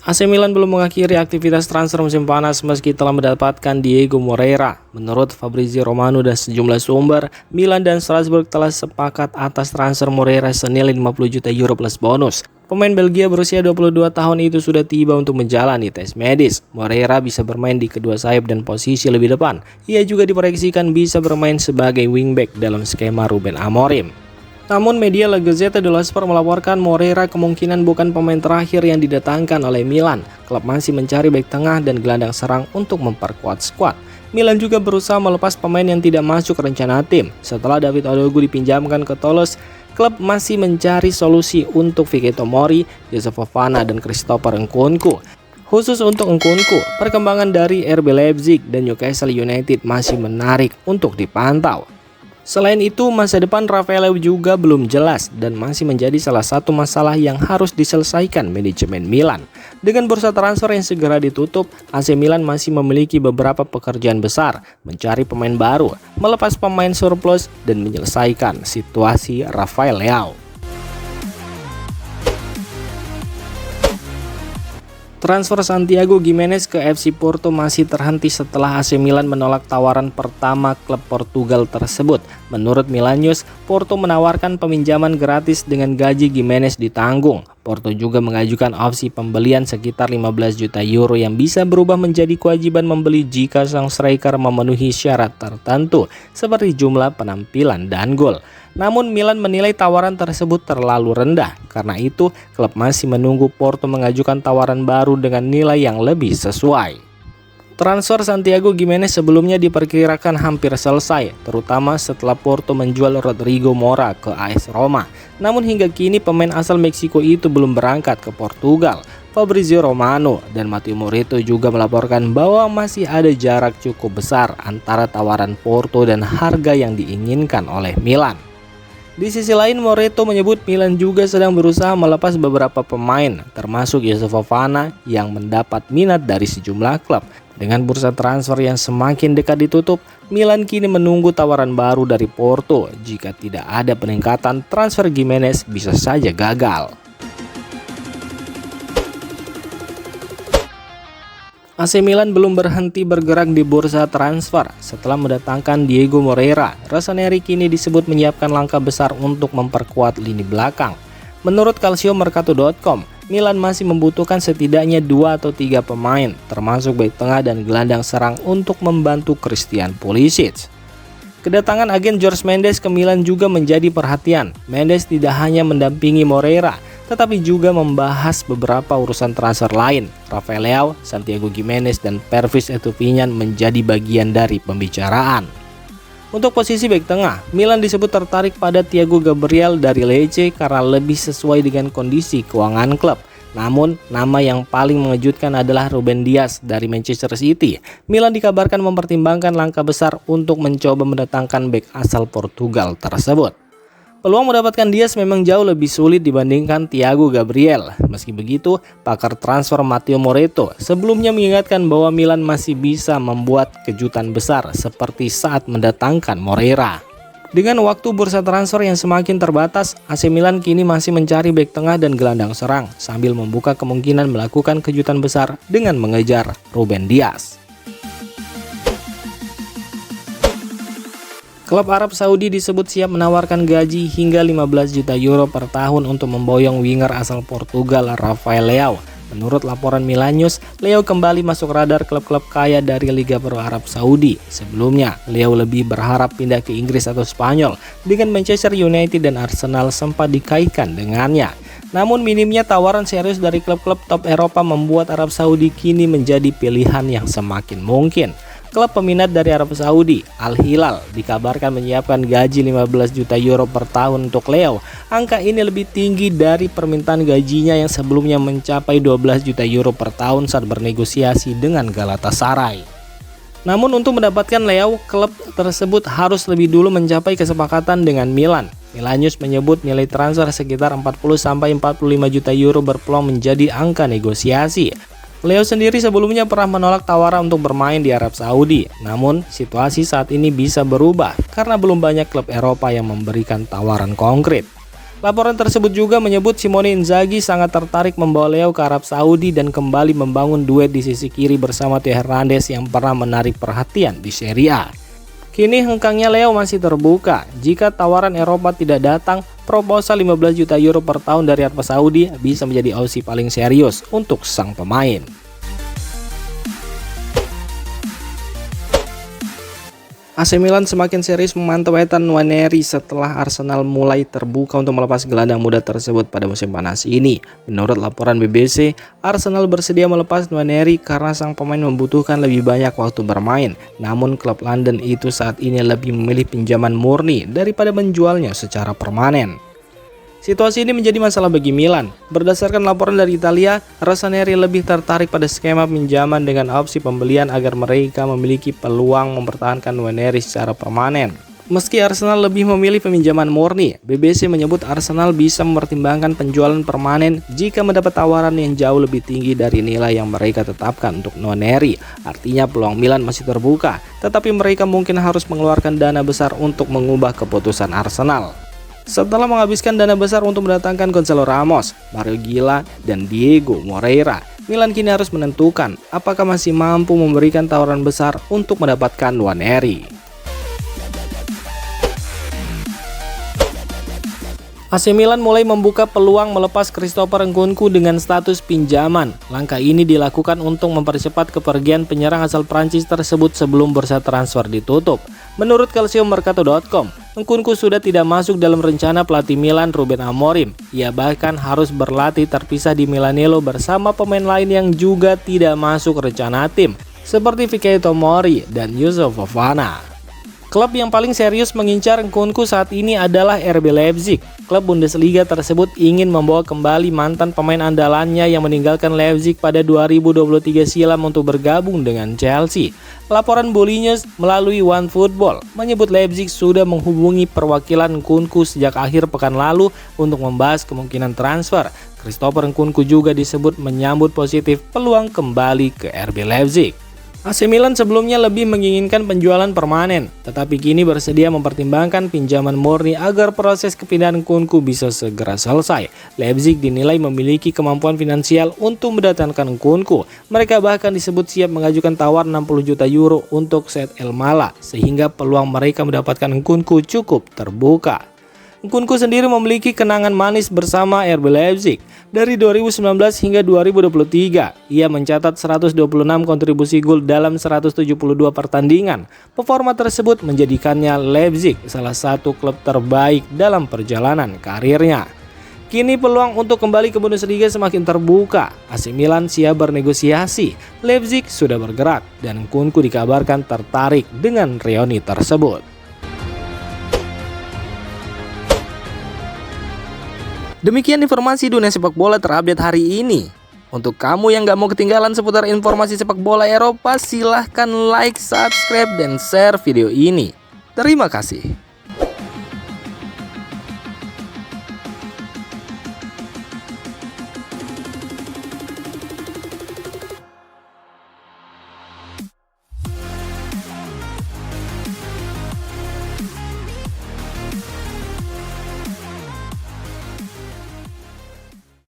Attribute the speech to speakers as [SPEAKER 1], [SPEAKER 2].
[SPEAKER 1] AC Milan belum mengakhiri aktivitas transfer musim panas meski telah mendapatkan Diego Moreira. Menurut Fabrizio Romano dan sejumlah sumber, Milan dan Strasbourg telah sepakat atas transfer Moreira senilai 50 juta euro plus bonus. Pemain Belgia berusia 22 tahun itu sudah tiba untuk menjalani tes medis. Moreira bisa bermain di kedua sayap dan posisi lebih depan. Ia juga diproyeksikan bisa bermain sebagai wingback dalam skema Ruben Amorim. Namun media La Gazzetta dello Sport melaporkan Moreira kemungkinan bukan pemain terakhir yang didatangkan oleh Milan. Klub masih mencari bek tengah dan gelandang serang untuk memperkuat skuad. Milan juga berusaha melepas pemain yang tidak masuk rencana tim. Setelah David Odogwu dipinjamkan ke Toulouse, klub masih mencari solusi untuk Vicky Tomori, Joseph Fofana, dan Christopher Nkunku. Khusus untuk Nkunku, perkembangan dari RB Leipzig dan Newcastle United masih menarik untuk dipantau. Selain itu, masa depan Rafael Leao juga belum jelas dan masih menjadi salah satu masalah yang harus diselesaikan manajemen Milan. Dengan bursa transfer yang segera ditutup, AC Milan masih memiliki beberapa pekerjaan besar, mencari pemain baru, melepas pemain surplus, dan menyelesaikan situasi Rafael Leao. Transfer Santiago Gimenez ke FC Porto masih terhenti setelah AC Milan menolak tawaran pertama klub Portugal tersebut. Menurut Milan News, Porto menawarkan peminjaman gratis dengan gaji Gimenez ditanggung. Porto juga mengajukan opsi pembelian sekitar 15 juta euro yang bisa berubah menjadi kewajiban membeli jika sang striker memenuhi syarat tertentu seperti jumlah penampilan dan gol. Namun Milan menilai tawaran tersebut terlalu rendah. Karena itu, klub masih menunggu Porto mengajukan tawaran baru dengan nilai yang lebih sesuai. Transfer Santiago Gimenez sebelumnya diperkirakan hampir selesai, terutama setelah Porto menjual Rodrigo Mora ke AS Roma. Namun hingga kini pemain asal Meksiko itu belum berangkat ke Portugal. Fabrizio Romano dan Matteo Moretto juga melaporkan bahwa masih ada jarak cukup besar antara tawaran Porto dan harga yang diinginkan oleh Milan. Di sisi lain, Moretto menyebut Milan juga sedang berusaha melepas beberapa pemain, termasuk Joseph Fofana yang mendapat minat dari sejumlah klub. Dengan bursa transfer yang semakin dekat ditutup, Milan kini menunggu tawaran baru dari Porto. Jika tidak ada peningkatan, transfer Gimenez bisa saja gagal. AC Milan belum berhenti bergerak di bursa transfer. Setelah mendatangkan Diego Moreira, Rossoneri kini disebut menyiapkan langkah besar untuk memperkuat lini belakang. Menurut calciomercato.com, Milan masih membutuhkan setidaknya 2 atau 3 pemain, termasuk bek tengah dan gelandang serang untuk membantu Christian Pulisic. Kedatangan agen Jorge Mendes ke Milan juga menjadi perhatian. Mendes tidak hanya mendampingi Moreira, tetapi juga membahas beberapa urusan transfer lain. Rafael Leao, Santiago Gimenez, dan Pervis Estupiñán menjadi bagian dari pembicaraan. Untuk posisi bek tengah, Milan disebut tertarik pada Thiago Gabriel dari Lecce karena lebih sesuai dengan kondisi keuangan klub. Namun, nama yang paling mengejutkan adalah Ruben Dias dari Manchester City. Milan dikabarkan mempertimbangkan langkah besar untuk mencoba mendatangkan bek asal Portugal tersebut. Peluang mendapatkan Dias memang jauh lebih sulit dibandingkan Thiago Gabriel. Meski begitu, pakar transfer Matteo Moretto sebelumnya mengingatkan bahwa Milan masih bisa membuat kejutan besar seperti saat mendatangkan Moreira. Dengan waktu bursa transfer yang semakin terbatas, AC Milan kini masih mencari bek tengah dan gelandang serang sambil membuka kemungkinan melakukan kejutan besar dengan mengejar Ruben Dias. Klub Arab Saudi disebut siap menawarkan gaji hingga 15 juta euro per tahun untuk memboyong winger asal Portugal Rafael Leao. Menurut laporan Milan News, Leao kembali masuk radar klub-klub kaya dari Liga Pro Arab Saudi. Sebelumnya, Leao lebih berharap pindah ke Inggris atau Spanyol, dengan Manchester United dan Arsenal sempat dikaitkan dengannya. Namun minimnya tawaran serius dari klub-klub top Eropa membuat Arab Saudi kini menjadi pilihan yang semakin mungkin. Klub peminat dari Arab Saudi, Al Hilal, dikabarkan menyiapkan gaji 15 juta euro per tahun untuk Leao. Angka ini lebih tinggi dari permintaan gajinya yang sebelumnya mencapai 12 juta euro per tahun saat bernegosiasi dengan Galatasaray. Namun untuk mendapatkan Leao, klub tersebut harus lebih dulu mencapai kesepakatan dengan Milan. Milan News menyebut nilai transfer sekitar 40-45 juta euro berpeluang menjadi angka negosiasi. Leao sendiri sebelumnya pernah menolak tawaran untuk bermain di Arab Saudi. Namun, situasi saat ini bisa berubah karena belum banyak klub Eropa yang memberikan tawaran konkret. Laporan tersebut juga menyebut Simone Inzaghi sangat tertarik membawa Leo ke Arab Saudi dan kembali membangun duet di sisi kiri bersama Theo Hernandez yang pernah menarik perhatian di Serie A. Kini hengkangnya Leo masih terbuka. Jika tawaran Eropa tidak datang, proposal 15 juta euro per tahun dari Arab Saudi bisa menjadi opsi paling serius untuk sang pemain. AC Milan semakin serius memantau Ethan Nwaneri setelah Arsenal mulai terbuka untuk melepas gelandang muda tersebut pada musim panas ini. Menurut laporan BBC, Arsenal bersedia melepas Nwaneri karena sang pemain membutuhkan lebih banyak waktu bermain. Namun klub London itu saat ini lebih memilih pinjaman murni daripada menjualnya secara permanen. Situasi ini menjadi masalah bagi Milan. Berdasarkan laporan dari Italia, Rossoneri lebih tertarik pada skema pinjaman dengan opsi pembelian agar mereka memiliki peluang mempertahankan Nwaneri secara permanen. Meski Arsenal lebih memilih peminjaman murni, BBC menyebut Arsenal bisa mempertimbangkan penjualan permanen jika mendapat tawaran yang jauh lebih tinggi dari nilai yang mereka tetapkan untuk Nwaneri. Artinya peluang Milan masih terbuka, tetapi mereka mungkin harus mengeluarkan dana besar untuk mengubah keputusan Arsenal. Setelah menghabiskan dana besar untuk mendatangkan Gonzalo Ramos, Mario Gila, dan Diego Moreira, Milan kini harus menentukan apakah masih mampu memberikan tawaran besar untuk mendapatkan Nwaneri. AC Milan mulai membuka peluang melepas Christopher Nkunku dengan status pinjaman. Langkah ini dilakukan untuk mempercepat kepergian penyerang asal Prancis tersebut sebelum bursa transfer ditutup. Menurut calciomercato.com, Nkunku sudah tidak masuk dalam rencana pelatih Milan Ruben Amorim. Ia bahkan harus berlatih terpisah di Milanello bersama pemain lain yang juga tidak masuk rencana tim, seperti Fikayo Tomori dan Yusuf Fofana. Klub yang paling serius mengincar Nkunku saat ini adalah RB Leipzig. Klub Bundesliga tersebut ingin membawa kembali mantan pemain andalannya yang meninggalkan Leipzig pada 2023 silam untuk bergabung dengan Chelsea. Laporan Bolinews melalui OneFootball menyebut Leipzig sudah menghubungi perwakilan Nkunku sejak akhir pekan lalu untuk membahas kemungkinan transfer. Christopher Nkunku juga disebut menyambut positif peluang kembali ke RB Leipzig. AC Milan sebelumnya lebih menginginkan penjualan permanen, tetapi kini bersedia mempertimbangkan pinjaman murni agar proses kepindahan Nkunku bisa segera selesai. Leipzig dinilai memiliki kemampuan finansial untuk mendatangkan Nkunku. Mereka bahkan disebut siap mengajukan tawar 60 juta euro untuk Sead El Mala, sehingga peluang mereka mendapatkan Nkunku cukup terbuka. Nkunku sendiri memiliki kenangan manis bersama RB Leipzig. Dari 2019 hingga 2023, ia mencatat 126 kontribusi gol dalam 172 pertandingan. Performa tersebut menjadikannya Leipzig salah satu klub terbaik dalam perjalanan karirnya. Kini peluang untuk kembali ke Bundesliga semakin terbuka. AC Milan siap bernegosiasi. Leipzig sudah bergerak dan Nkunku dikabarkan tertarik dengan reuni tersebut. Demikian informasi dunia sepak bola terupdate hari ini. Untuk kamu yang gak mau ketinggalan seputar informasi sepak bola Eropa, silahkan like, subscribe, dan share video ini. Terima kasih.